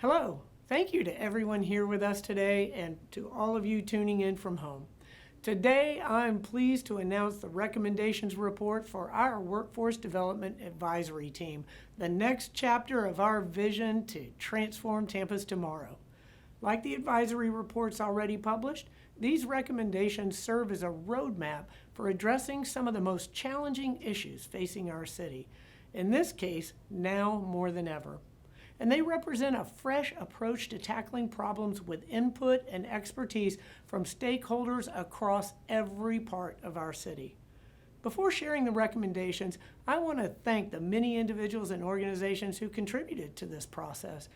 Hello. Thank you to everyone here with us today and to all of you tuning in from home. Today, I'm pleased to announce the recommendations report for our Workforce Development Advisory Team, the next chapter of our vision to transform Tampa's tomorrow. Like the advisory reports already published, these recommendations serve as a roadmap for addressing some of the most challenging issues facing our city. In this case, now more than ever. And they represent a fresh approach to tackling problems with input and expertise from stakeholders across every part of our city. Before sharing the recommendations, I want to thank the many individuals and organizations who contributed to this process,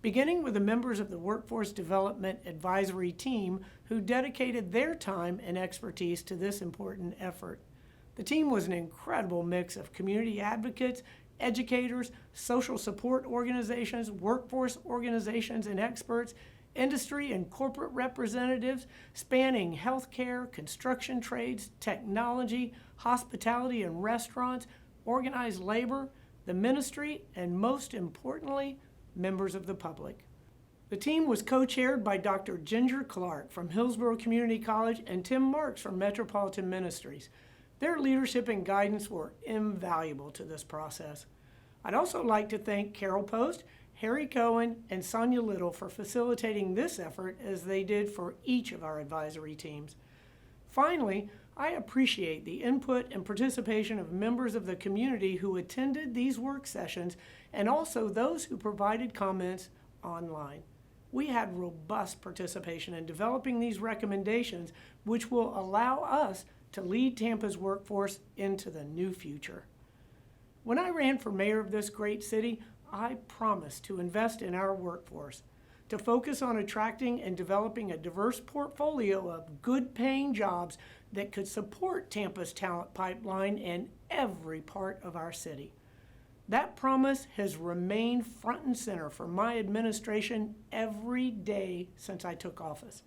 beginning with the members of the Workforce Development Advisory Team who dedicated their time and expertise to this important effort. The team was an incredible mix of community advocates, educators, social support organizations, workforce organizations and experts, industry and corporate representatives spanning healthcare, construction trades, technology, hospitality and restaurants, organized labor, the ministry, and most importantly, members of the public. The team was co-chaired by Dr. Ginger Clark from Hillsborough Community College and Tim Marks from Metropolitan Ministries. Their leadership and guidance were invaluable to this process. I'd also like to thank Carol Post, Harry Cohen, and Sonia Little for facilitating this effort as they did for each of our advisory teams. Finally, I appreciate the input and participation of members of the community who attended these work sessions and also those who provided comments online. We had robust participation in developing these recommendations, which will allow us to lead Tampa's workforce into the new future. When I ran for mayor of this great city, I promised to invest in our workforce, to focus on attracting and developing a diverse portfolio of good-paying jobs that could support Tampa's talent pipeline in every part of our city. That promise has remained front and center for my administration every day since I took office.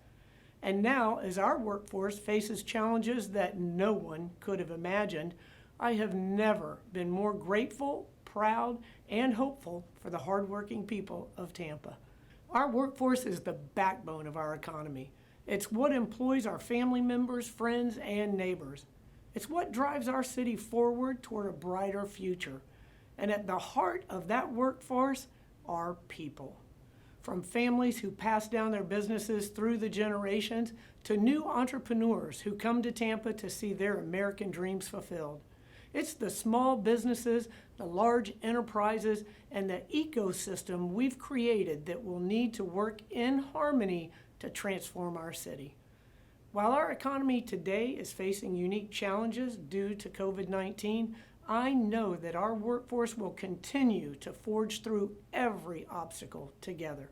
And now, as our workforce faces challenges that no one could have imagined, I have never been more grateful, proud, and hopeful for the hardworking people of Tampa. Our workforce is the backbone of our economy. It's what employs our family members, friends, and neighbors. It's what drives our city forward toward a brighter future. And at the heart of that workforce are people. From families who pass down their businesses through the generations to new entrepreneurs who come to Tampa to see their American dreams fulfilled. It's the small businesses, the large enterprises, and the ecosystem we've created that will need to work in harmony to transform our city. While our economy today is facing unique challenges due to COVID-19, I know that our workforce will continue to forge through every obstacle together,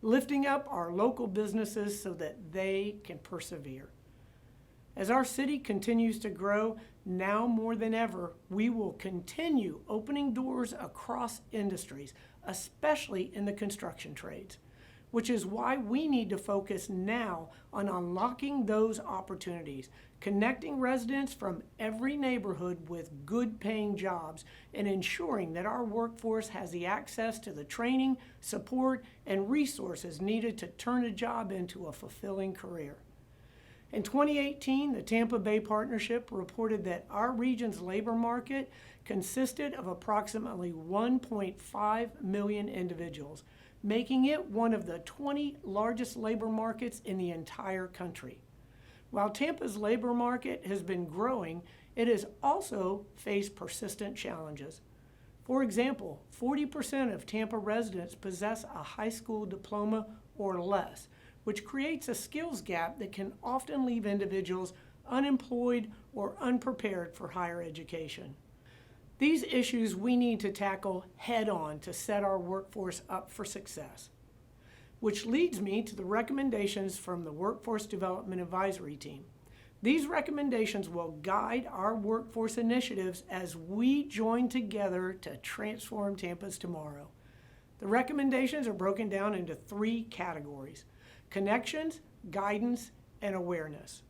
lifting up our local businesses so that they can persevere. As our city continues to grow, now more than ever, we will continue opening doors across industries, especially in the construction trades, which is why we need to focus now on unlocking those opportunities, connecting residents from every neighborhood with good-paying jobs, and ensuring that our workforce has the access to the training, support, and resources needed to turn a job into a fulfilling career. In 2018, the Tampa Bay Partnership reported that our region's labor market consisted of approximately 1.5 million individuals, making it one of the 20 largest labor markets in the entire country. While Tampa's labor market has been growing, it has also faced persistent challenges. For example, 40% of Tampa residents possess a high school diploma or less, which creates a skills gap that can often leave individuals unemployed or unprepared for higher education. These issues we need to tackle head-on to set our workforce up for success. Which leads me to the recommendations from the Workforce Development Advisory Team. These recommendations will guide our workforce initiatives as we join together to transform Tampa's tomorrow. The recommendations are broken down into 3 categories: connections, guidance, and awareness.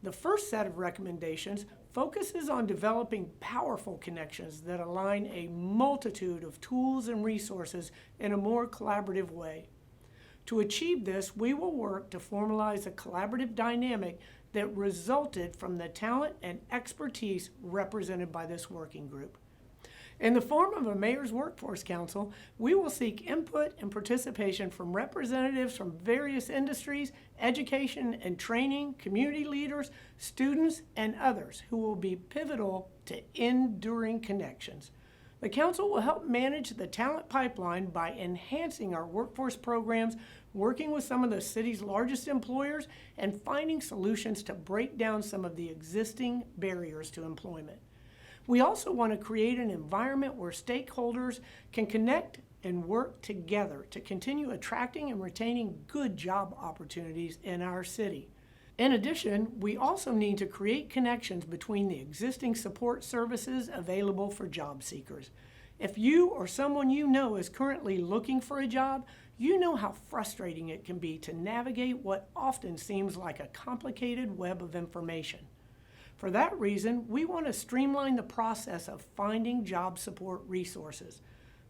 The first set of recommendations focuses on developing powerful connections that align a multitude of tools and resources in a more collaborative way. To achieve this, we will work to formalize a collaborative dynamic that resulted from the talent and expertise represented by this working group. In the form of a Mayor's Workforce Council, we will seek input and participation from representatives from various industries, education and training, community leaders, students, and others who will be pivotal to enduring connections. The Council will help manage the talent pipeline by enhancing our workforce programs, working with some of the city's largest employers, and finding solutions to break down some of the existing barriers to employment. We also want to create an environment where stakeholders can connect and work together to continue attracting and retaining good job opportunities in our city. In addition, we also need to create connections between the existing support services available for job seekers. If you or someone you know is currently looking for a job, you know how frustrating it can be to navigate what often seems like a complicated web of information. For that reason, we want to streamline the process of finding job support resources.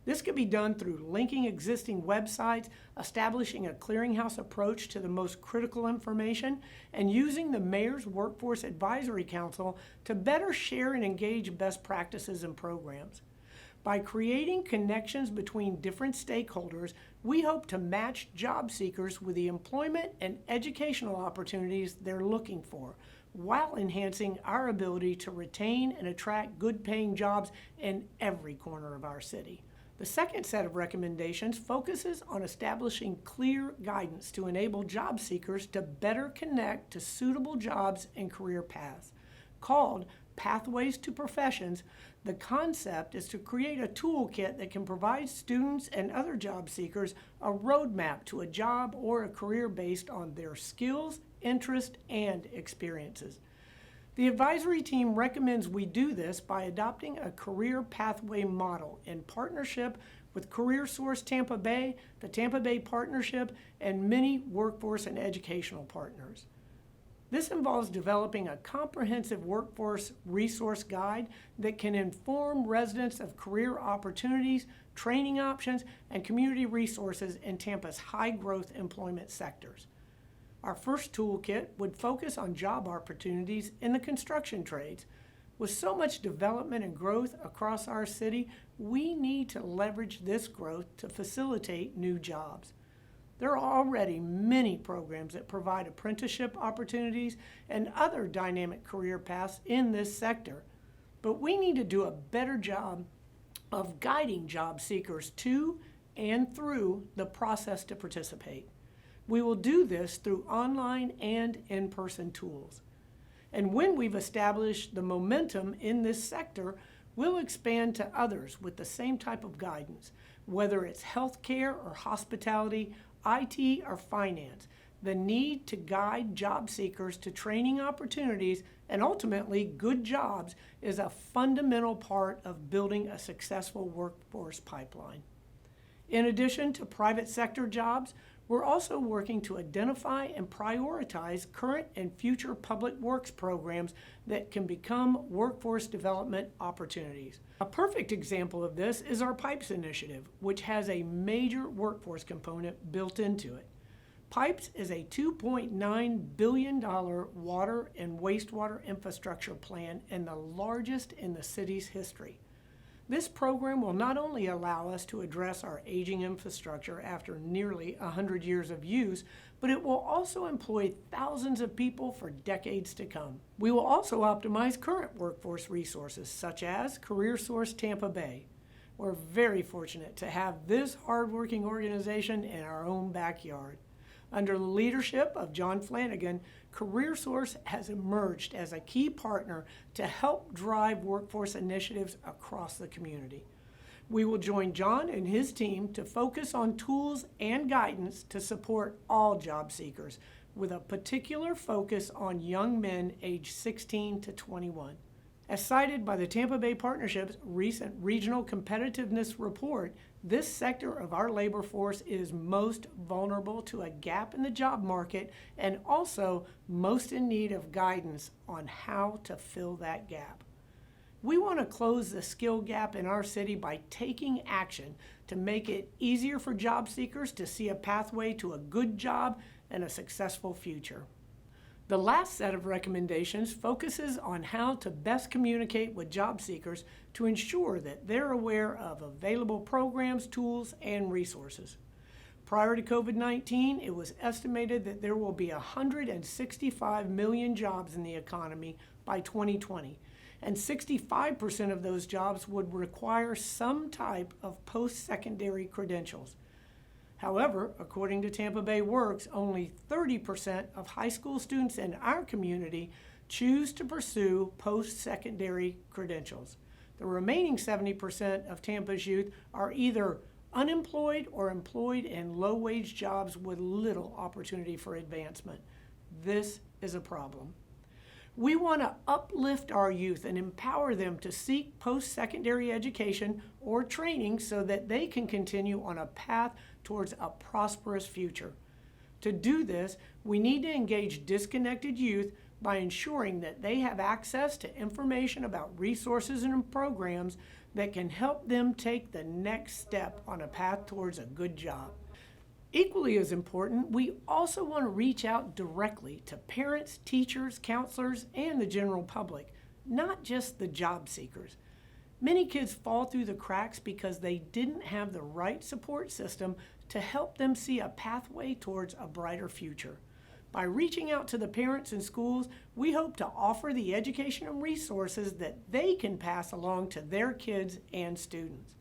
This could be done through linking existing websites, establishing a clearinghouse approach to the most critical information, and using the Mayor's Workforce Advisory Council to better share and engage best practices and programs. By creating connections between different stakeholders, we hope to match job seekers with the employment and educational opportunities they're looking for, while enhancing our ability to retain and attract good-paying jobs in every corner of our city. The second set of recommendations focuses on establishing clear guidance to enable job seekers to better connect to suitable jobs and career paths. Called Pathways to Professions, the concept is to create a toolkit that can provide students and other job seekers a roadmap to a job or a career based on their skills, interests, and experiences. The advisory team recommends we do this by adopting a career pathway model in partnership with CareerSource Tampa Bay, the Tampa Bay Partnership, and many workforce and educational partners. This involves developing a comprehensive workforce resource guide that can inform residents of career opportunities, training options, and community resources in Tampa's high-growth employment sectors. Our first toolkit would focus on job opportunities in the construction trades. With so much development and growth across our city, we need to leverage this growth to facilitate new jobs. There are already many programs that provide apprenticeship opportunities and other dynamic career paths in this sector, but we need to do a better job of guiding job seekers to and through the process to participate. We will do this through online and in-person tools. And when we've established the momentum in this sector, we'll expand to others with the same type of guidance, whether it's healthcare or hospitality, IT or finance. The need to guide job seekers to training opportunities and ultimately good jobs is a fundamental part of building a successful workforce pipeline. In addition to private sector jobs, we're also working to identify and prioritize current and future public works programs that can become workforce development opportunities. A perfect example of this is our PIPES initiative, which has a major workforce component built into it. PIPES is a $2.9 billion water and wastewater infrastructure plan and the largest in the city's history. This program will not only allow us to address our aging infrastructure after nearly 100 years of use, but it will also employ thousands of people for decades to come. We will also optimize current workforce resources, such as CareerSource Tampa Bay. We're very fortunate to have this hardworking organization in our own backyard. Under the leadership of John Flanagan, CareerSource has emerged as a key partner to help drive workforce initiatives across the community. We will join John and his team to focus on tools and guidance to support all job seekers, with a particular focus on young men aged 16 to 21. As cited by the Tampa Bay Partnership's recent Regional Competitiveness Report, This sector of our labor force is most vulnerable to a gap in the job market and also most in need of guidance on how to fill that gap. We want to close the skill gap in our city by taking action to make it easier for job seekers to see a pathway to a good job and a successful future. The last set of recommendations focuses on how to best communicate with job seekers to ensure that they're aware of available programs, tools, and resources. Prior to COVID-19, it was estimated that there will be 165 million jobs in the economy by 2020, and 65% of those jobs would require some type of post-secondary credentials. However, according to Tampa Bay Works, only 30% of high school students in our community choose to pursue post-secondary credentials. The remaining 70% of Tampa's youth are either unemployed or employed in low-wage jobs with little opportunity for advancement. This is a problem. We want to uplift our youth and empower them to seek post-secondary education or training so that they can continue on a path towards a prosperous future. To do this, we need to engage disconnected youth by ensuring that they have access to information about resources and programs that can help them take the next step on a path towards a good job. Equally as important, we also want to reach out directly to parents, teachers, counselors, and the general public, not just the job seekers. Many kids fall through the cracks because they didn't have the right support system to help them see a pathway towards a brighter future. By reaching out to the parents and schools, we hope to offer the education and resources that they can pass along to their kids and students.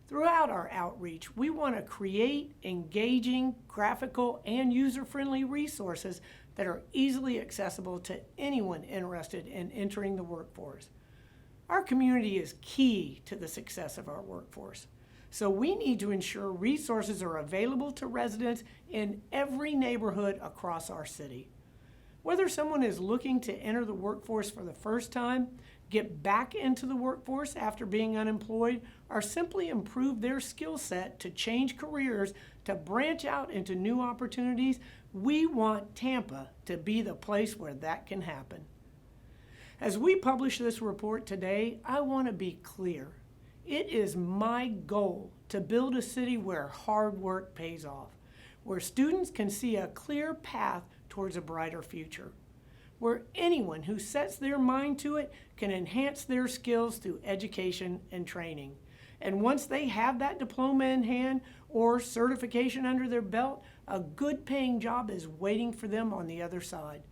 Throughout our outreach, we want to create engaging, graphical, and user-friendly resources that are easily accessible to anyone interested in entering the workforce. Our community is key to the success of our workforce, so we need to ensure resources are available to residents in every neighborhood across our city. Whether someone is looking to enter the workforce for the first time, get back into the workforce after being unemployed, or simply improve their skill set to change careers, to branch out into new opportunities, we want Tampa to be the place where that can happen. As we publish this report today, I want to be clear. It is my goal to build a city where hard work pays off, where students can see a clear path towards a brighter future, where anyone who sets their mind to it can enhance their skills through education and training. And once they have that diploma in hand or certification under their belt, a good paying job is waiting for them on the other side.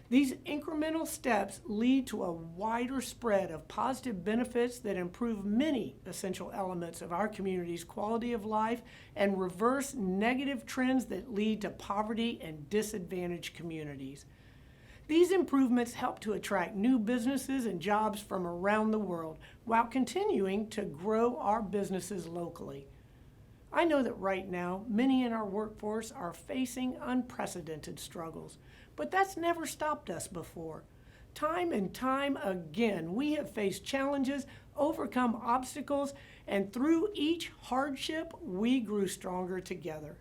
These incremental steps lead to a wider spread of positive benefits that improve many essential elements of our community's quality of life and reverse negative trends that lead to poverty and disadvantaged communities. These improvements help to attract new businesses and jobs from around the world while continuing to grow our businesses locally. I know that right now, many in our workforce are facing unprecedented struggles, but that's never stopped us before. Time and time again, we have faced challenges, overcome obstacles, and through each hardship, we grew stronger together.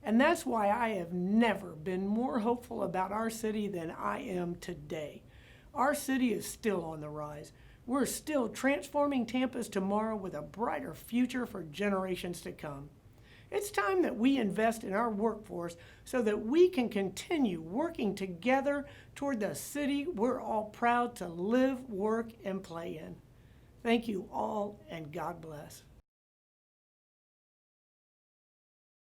And that's why I have never been more hopeful about our city than I am today. Our city is still on the rise. We're still transforming Tampa's tomorrow with a brighter future for generations to come. It's time that we invest in our workforce so that we can continue working together toward the city we're all proud to live, work, and play in. Thank you all, and God bless.